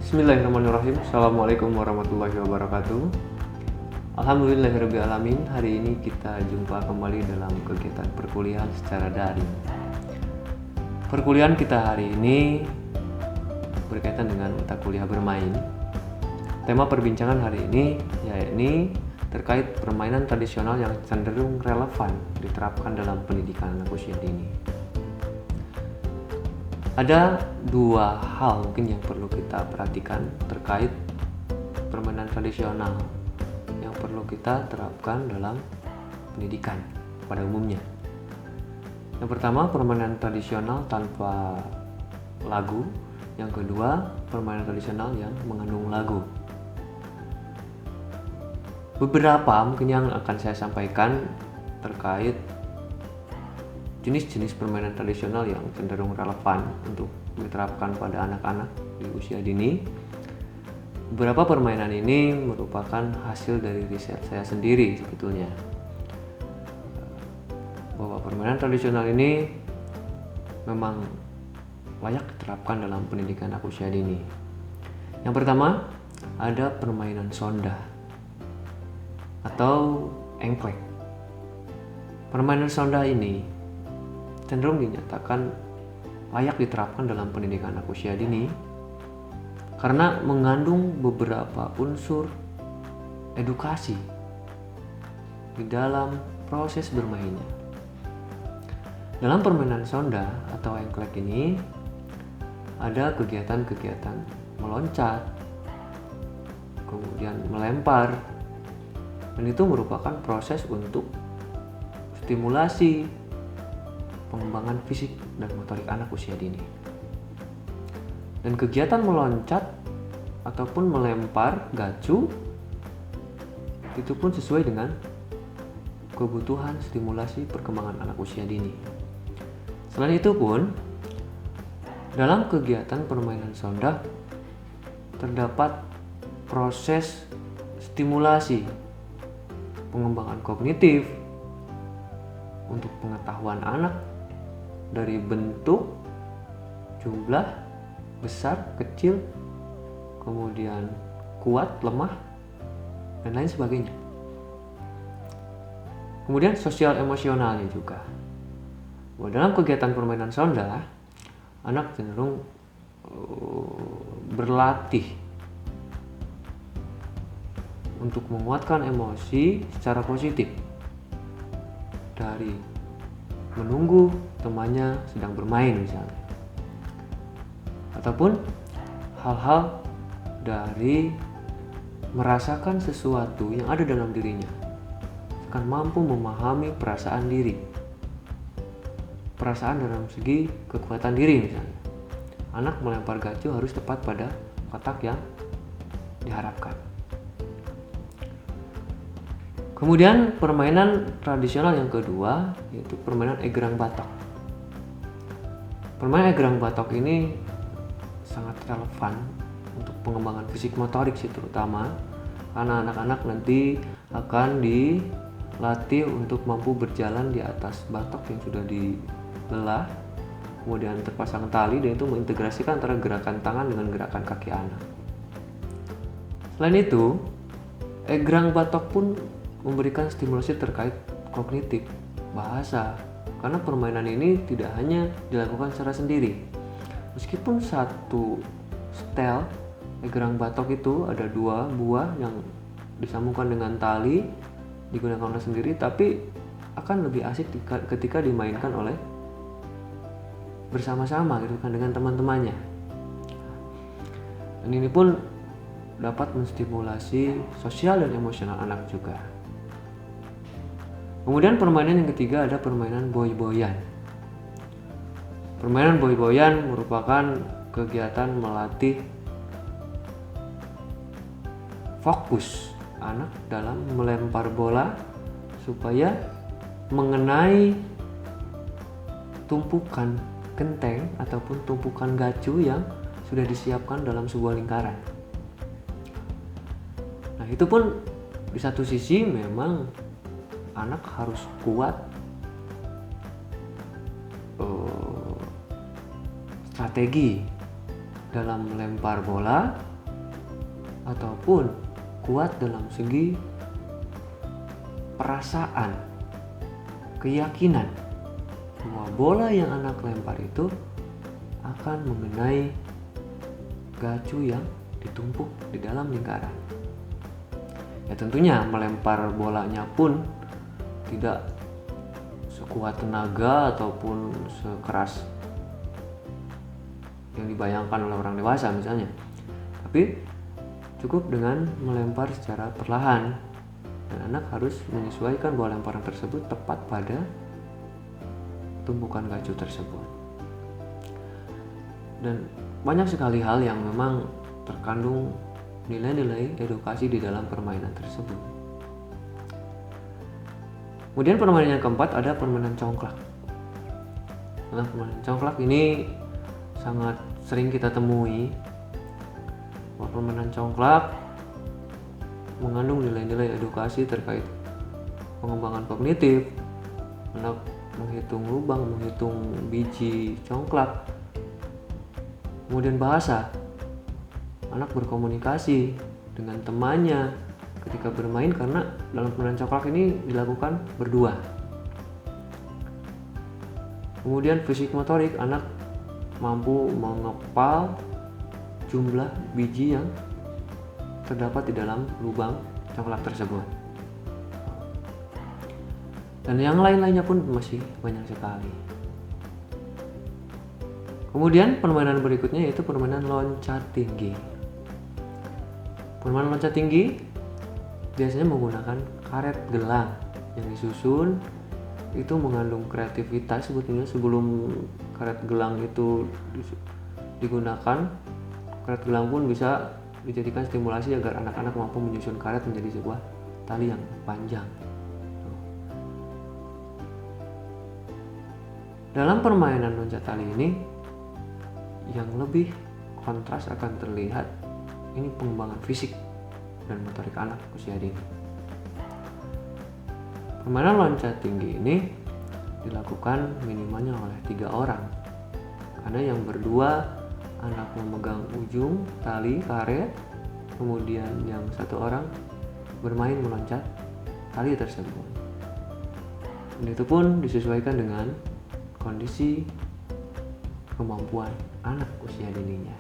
Bismillahirrahmanirrahim. Assalamualaikum warahmatullahi wabarakatuh. Alhamdulillahirrabbilalamin. Hari ini kita jumpa kembali dalam kegiatan perkuliahan secara daring. Perkuliahan kita hari ini berkaitan dengan mata kuliah bermain. Tema perbincangan hari ini yakni terkait permainan tradisional yang cenderung relevan diterapkan dalam pendidikan anak usia dini. Ada dua hal mungkin yang perlu kita perhatikan terkait permainan tradisional yang perlu kita terapkan dalam pendidikan pada umumnya. Yang pertama, permainan tradisional tanpa lagu. Yang kedua, permainan tradisional yang mengandung lagu. Beberapa mungkin yang akan saya sampaikan terkait jenis-jenis permainan tradisional yang cenderung relevan untuk diterapkan pada anak-anak di usia dini. Beberapa permainan ini merupakan hasil dari riset saya sendiri sebetulnya, bahwa permainan tradisional ini memang layak diterapkan dalam pendidikan anak usia dini. Yang pertama, ada permainan sonda atau engklek. Permainan sonda ini cenderung dinyatakan layak diterapkan dalam pendidikan anak usia dini karena mengandung beberapa unsur edukasi di dalam proses bermainnya. Dalam permainan sonda atau engklek ini ada kegiatan-kegiatan meloncat, kemudian melempar, dan itu merupakan proses untuk stimulasi pengembangan fisik dan motorik anak usia dini. Dan kegiatan meloncat ataupun melempar gacu itu pun sesuai dengan kebutuhan stimulasi perkembangan anak usia dini. Selain itu pun, dalam kegiatan permainan sonda terdapat proses stimulasi pengembangan kognitif untuk pengetahuan anak dari bentuk, jumlah, besar, kecil, kemudian kuat, lemah, dan lain sebagainya. Kemudian sosial emosionalnya juga. Dalam kegiatan permainan sonda, anak cenderung berlatih untuk menguatkan emosi secara positif dari menunggu temannya sedang bermain misalnya, ataupun hal-hal dari merasakan sesuatu yang ada dalam dirinya, akan mampu memahami perasaan diri, perasaan dalam segi kekuatan diri misalnya. Anak melempar gacu harus tepat pada kotak yang diharapkan. Kemudian permainan tradisional yang kedua yaitu permainan egrang batok. Permainan egrang batok ini sangat relevan untuk pengembangan fisik motorik sih, terutama karena anak-anak nanti akan dilatih untuk mampu berjalan di atas batok yang sudah dibelah, kemudian terpasang tali, dan itu mengintegrasikan antara gerakan tangan dengan gerakan kaki anak. Selain itu, egrang batok pun memberikan stimulasi terkait kognitif, bahasa, karena permainan ini tidak hanya dilakukan secara sendiri. Meskipun satu setel egrang batok itu ada dua buah yang disambungkan dengan tali digunakan oleh sendiri, tapi akan lebih asik ketika dimainkan oleh bersama-sama gitu kan dengan teman-temannya. Dan ini pun dapat menstimulasi sosial dan emosional anak juga. Kemudian permainan yang ketiga ada permainan boy-boyan. Permainan boy-boyan merupakan kegiatan melatih fokus anak dalam melempar bola supaya mengenai tumpukan genteng ataupun tumpukan gacu yang sudah disiapkan dalam sebuah lingkaran. Nah, itu pun di satu sisi memang anak harus kuat strategi dalam melempar bola ataupun kuat dalam segi perasaan, keyakinan bahwa bola yang anak lempar itu akan mengenai gacu yang ditumpuk di dalam lingkaran. Ya tentunya melempar bolanya pun tidak sekuat tenaga ataupun sekeras yang dibayangkan oleh orang dewasa misalnya, tapi cukup dengan melempar secara perlahan, dan anak harus menyesuaikan bola lemparan tersebut tepat pada tumpukan gacu tersebut. Dan banyak sekali hal yang memang terkandung nilai-nilai edukasi di dalam permainan tersebut. Kemudian permainan yang keempat ada permainan congklak. Nah, permainan congklak ini sangat sering kita temui. Permainan congklak mengandung nilai-nilai edukasi terkait pengembangan kognitif, anak menghitung lubang, menghitung biji congklak, kemudian bahasa, anak berkomunikasi dengan temannya ketika bermain, karena dalam permainan congklak ini dilakukan berdua. Kemudian fisik motorik, anak mampu mengepal jumlah biji yang terdapat di dalam lubang congklak tersebut. Dan yang lain-lainnya pun masih banyak sekali. Kemudian permainan berikutnya yaitu permainan loncat tinggi. Permainan loncat tinggi biasanya menggunakan karet gelang yang disusun. Itu mengandung kreativitas sebetulnya. Sebelum karet gelang itu digunakan, karet gelang pun bisa dijadikan stimulasi agar anak-anak mampu menyusun karet menjadi sebuah tali yang panjang. Dalam permainan loncat tali ini yang lebih kontras akan terlihat ini pengembangan fisik dan motorik anak usia dini. Permainan loncat tinggi ini dilakukan minimalnya oleh 3 orang, karena yang berdua anak memegang ujung tali karet, kemudian yang 1 orang bermain meloncat tali tersebut. Dan itu pun disesuaikan dengan kondisi kemampuan anak usia dininya.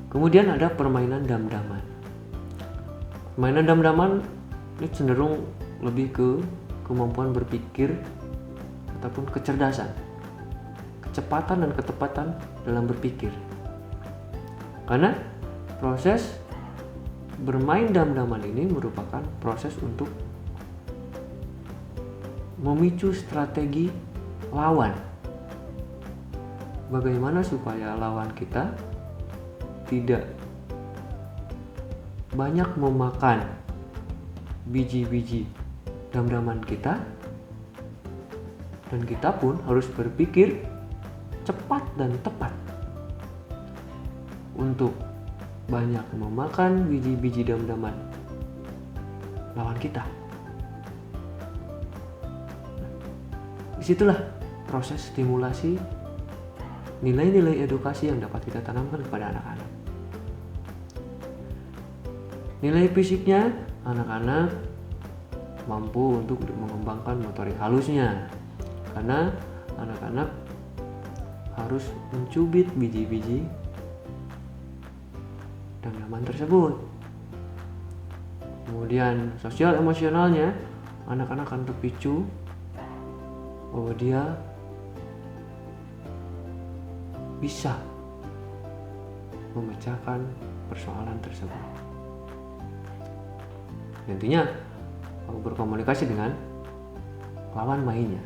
Kemudian ada permainan dam-daman. Permainan dam-daman ini cenderung lebih ke kemampuan berpikir ataupun kecerdasan, kecepatan dan ketepatan dalam berpikir. Karena proses bermain dam-daman ini merupakan proses untuk memicu strategi lawan. Bagaimana supaya lawan kita tidak banyak memakan biji-biji dam-daman kita, dan kita pun harus berpikir cepat dan tepat untuk banyak memakan biji-biji dam-daman lawan kita. Disitulah proses stimulasi nilai-nilai edukasi yang dapat kita tanamkan kepada anak-anak. Nilai fisiknya, anak-anak mampu untuk mengembangkan motorik halusnya, karena anak-anak harus mencubit biji-biji dam-daman tersebut. Kemudian sosial emosionalnya, anak-anak akan terpicu bahwa dia bisa memecahkan persoalan tersebut. Intinya berkomunikasi dengan lawan mainnya.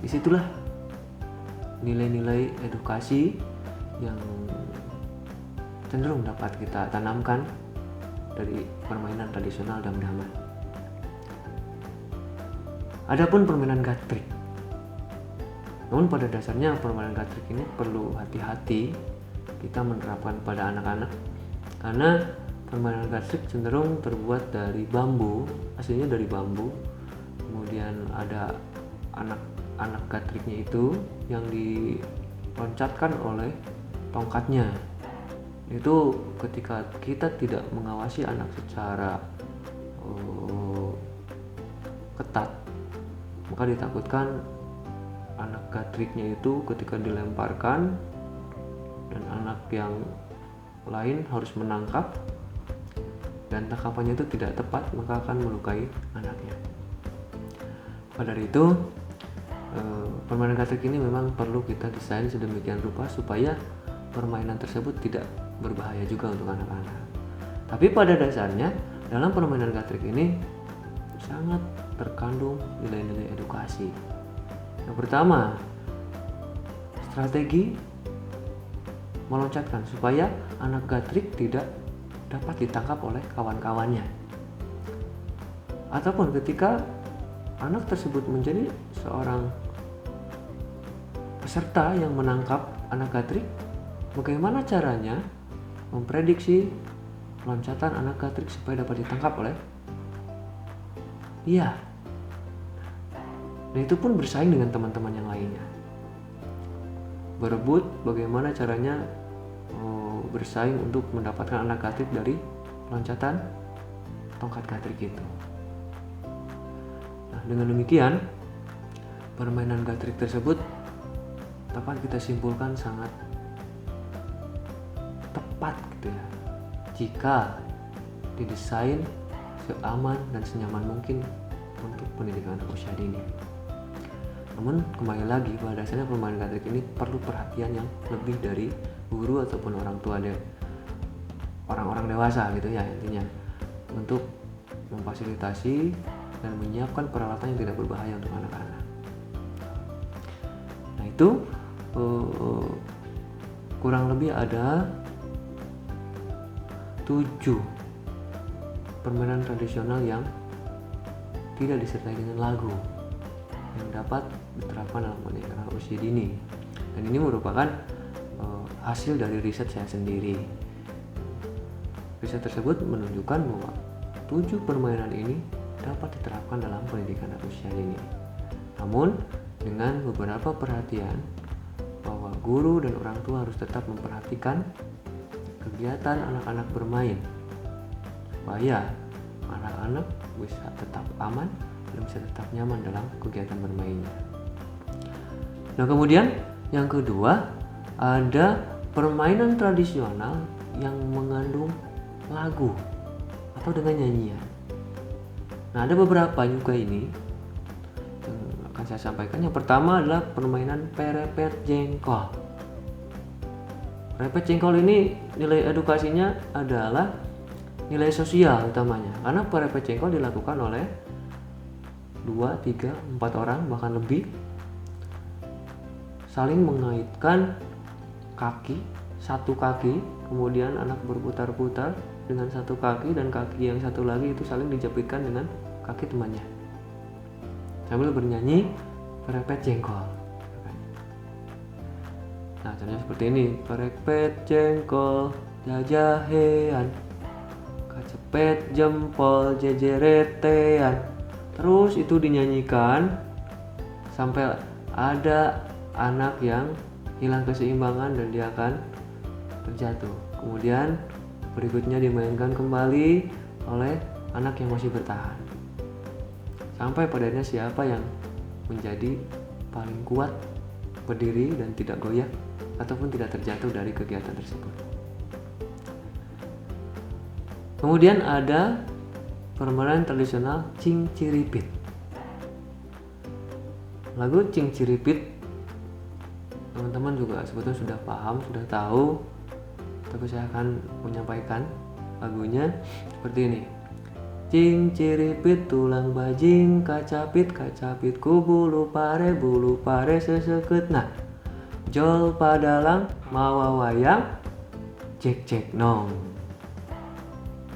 Disitulah nilai-nilai edukasi yang cenderung dapat kita tanamkan dari permainan tradisional dam-daman. Adapun permainan gatrik. Namun pada dasarnya permainan gatrik ini perlu hati-hati kita menerapkan pada anak-anak, karena permainan gatrik cenderung terbuat dari bambu, aslinya dari bambu. Kemudian ada anak gatriknya itu yang diloncatkan oleh tongkatnya. Itu ketika kita tidak mengawasi anak secara ketat, maka ditakutkan anak gatriknya itu ketika dilemparkan dan anak yang lain harus menangkap dan tangkapannya itu tidak tepat, maka akan melukai anaknya. Maka dari itu permainan gatrik ini memang perlu kita desain sedemikian rupa supaya permainan tersebut tidak berbahaya juga untuk anak-anak. Tapi pada dasarnya dalam permainan gatrik ini sangat terkandung nilai-nilai edukasi. Yang pertama, strategi meloncatkan supaya anak gatrik tidak dapat ditangkap oleh kawan-kawannya. Ataupun ketika anak tersebut menjadi seorang peserta yang menangkap anak gatrik, bagaimana caranya memprediksi loncatan anak gatrik supaya dapat ditangkap oleh dia. Dan itu pun bersaing dengan teman-teman yang lainnya. Berebut bagaimana caranya bersaing untuk mendapatkan anak gatrik dari loncatan tongkat gatrik itu. Nah, dengan demikian permainan gatrik tersebut dapat kita simpulkan sangat tepat gitu ya, jika didesain seaman dan senyaman mungkin untuk pendidikan anak usia dini. Namun kembali lagi pada dasarnya permainan gatrik ini perlu perhatian yang lebih dari guru ataupun orang tua orang-orang dewasa gitu ya, intinya untuk memfasilitasi dan menyiapkan peralatan yang tidak berbahaya untuk anak-anak. Nah itu kurang lebih ada 7 permainan tradisional yang tidak disertai dengan lagu yang dapat diterapkan dalam pendidikan anak usia dini. Dan ini merupakan hasil dari riset saya sendiri. Riset tersebut menunjukkan bahwa 7 permainan ini dapat diterapkan dalam pendidikan anak usia dini. Namun dengan beberapa perhatian bahwa guru dan orang tua harus tetap memperhatikan kegiatan anak-anak bermain supaya anak-anak bisa tetap aman dan bisa tetap nyaman dalam kegiatan bermainnya. Nah kemudian yang kedua ada permainan tradisional yang mengandung lagu atau dengan nyanyian. Nah ada beberapa juga ini yang akan saya sampaikan. Yang pertama adalah permainan perepet jengkol. Perepet jengkol ini nilai edukasinya adalah nilai sosial utamanya, karena perepet jengkol dilakukan oleh 2, 3, 4 orang bahkan lebih, saling mengaitkan kaki, satu kaki, kemudian anak berputar-putar dengan satu kaki dan kaki yang satu lagi itu saling dijepitkan dengan kaki temannya sambil bernyanyi perepet jengkol. Nah caranya seperti ini, perepet jengkol jajahean, kacepet jempol jejeretean. Terus itu dinyanyikan sampai ada anak yang hilang keseimbangan dan dia akan terjatuh. Kemudian berikutnya dimainkan kembali oleh anak yang masih bertahan. Sampai padanya siapa yang menjadi paling kuat berdiri dan tidak goyah ataupun tidak terjatuh dari kegiatan tersebut. Kemudian ada permainan tradisional Cing Ciripit. Lagu Cing Ciripit teman-teman juga sebetulnya sudah paham, sudah tahu, tapi saya akan menyampaikan lagunya seperti ini. Cing ciripit tulang bajing, kacapit kacapitku bulu pare seseket. Nah, jol padalang mawa wayang cek cek nong.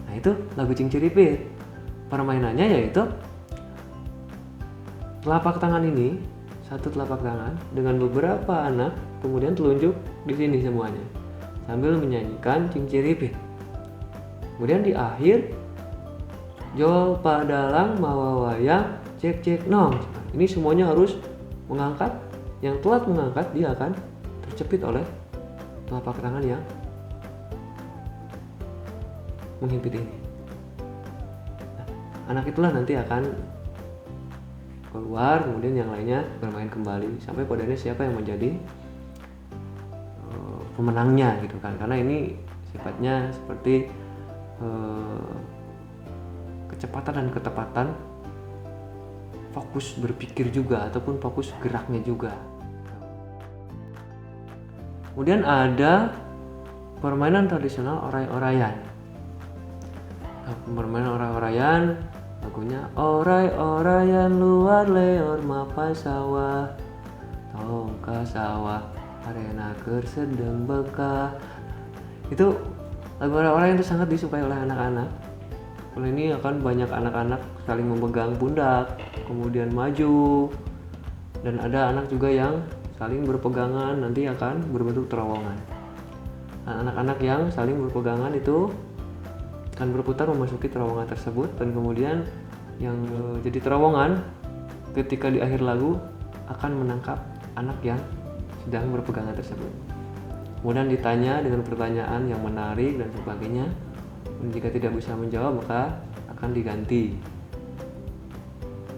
Nah itu lagu Cing Ciripit. Permainannya yaitu telapak tangan ini, satu telapak tangan dengan beberapa anak, kemudian telunjuk di sini semuanya sambil menyanyikan Cing Ciripit. Kemudian di akhir jol padalang mawa wayang cek cek nong. Ini semuanya harus mengangkat. Yang telat mengangkat dia akan terjepit oleh telapak tangan yang menghimpit ini. Nah, anak itulah nanti akan keluar, kemudian yang lainnya bermain kembali sampai pada akhirnya siapa yang menjadi pemenangnya gitu kan, karena ini sifatnya seperti kecepatan dan ketepatan fokus berpikir juga ataupun fokus geraknya juga. Kemudian ada permainan tradisional oray-orayan. Nah, permainan oray-orayan lagunya oray-orayan luar leor mapai sawah tongka sawah arena sedang bekah. Itu lagu oray-orayan itu sangat disukai oleh anak-anak. Kalau ini akan banyak anak-anak saling memegang pundak, kemudian maju, dan ada anak juga yang saling berpegangan nanti akan berbentuk terowongan. Nah, anak-anak yang saling berpegangan itu akan berputar memasuki terowongan tersebut, dan kemudian yang jadi terowongan ketika di akhir lagu akan menangkap anak yang sedang berpegangan tersebut. Kemudian ditanya dengan pertanyaan yang menarik dan sebagainya. Jika tidak bisa menjawab maka akan diganti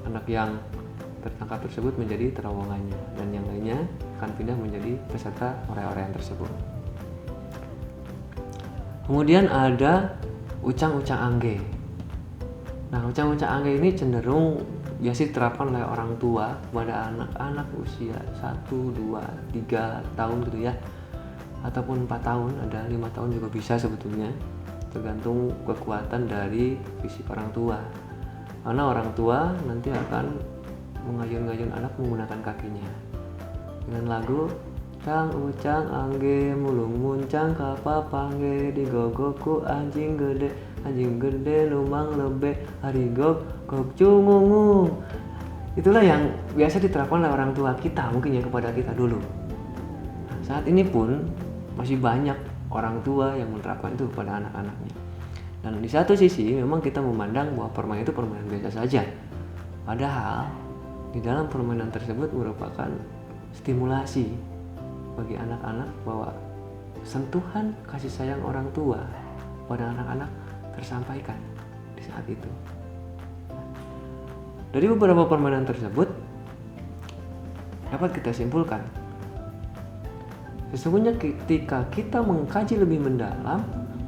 anak yang tertangkap tersebut menjadi terowongannya, dan yang lainnya akan pindah menjadi peserta oray-orayan tersebut. Kemudian ada ucang-ucang angge. Nah, ucang-ucang angge ini cenderung biasa diterapkan oleh orang tua kepada anak-anak usia 1, 2, 3 tahun gitu ya, ataupun 4 tahun, ada 5 tahun juga bisa sebetulnya, tergantung kekuatan dari fisik orang tua. Karena orang tua nanti akan mengayun-ngayun anak menggunakan kakinya dengan lagu cang ucang angge mulung muncang kapa pangge digogoku anjing gede lumang lebe harigok gok cungungung. Itulah yang biasa diterapkan oleh orang tua kita mungkin ya kepada kita dulu. Nah, saat ini pun masih banyak orang tua yang menerapkan itu kepada anak-anaknya. Dan di satu sisi memang kita memandang bahwa permainan itu permainan biasa saja. Padahal di dalam permainan tersebut merupakan stimulasi bagi anak-anak bahwa sentuhan kasih sayang orang tua pada anak-anak tersampaikan di saat itu. Dari beberapa permainan tersebut dapat kita simpulkan, sesungguhnya ketika kita mengkaji lebih mendalam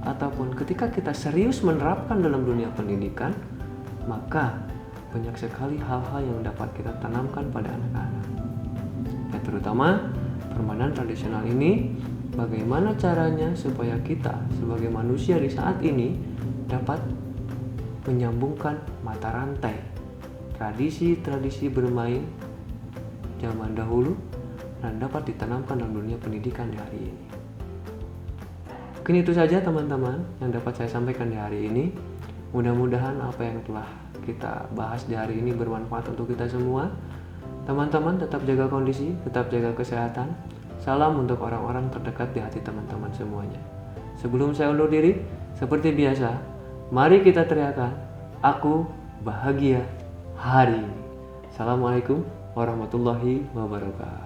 ataupun ketika kita serius menerapkan dalam dunia pendidikan, maka banyak sekali hal-hal yang dapat kita tanamkan pada anak-anak. Dan terutama permainan tradisional ini, bagaimana caranya supaya kita sebagai manusia di saat ini dapat menyambungkan mata rantai tradisi-tradisi bermain zaman dahulu dan dapat ditanamkan dalam dunia pendidikan di hari ini. Mungkin itu saja teman-teman yang dapat saya sampaikan di hari ini. Mudah-mudahan apa yang telah kita bahas di hari ini bermanfaat untuk kita semua. Teman-teman tetap jaga kondisi, tetap jaga kesehatan. Salam untuk orang-orang terdekat di hati teman-teman semuanya. Sebelum saya undur diri, seperti biasa, mari kita teriakan, aku bahagia hari ini. Assalamualaikum warahmatullahi wabarakatuh.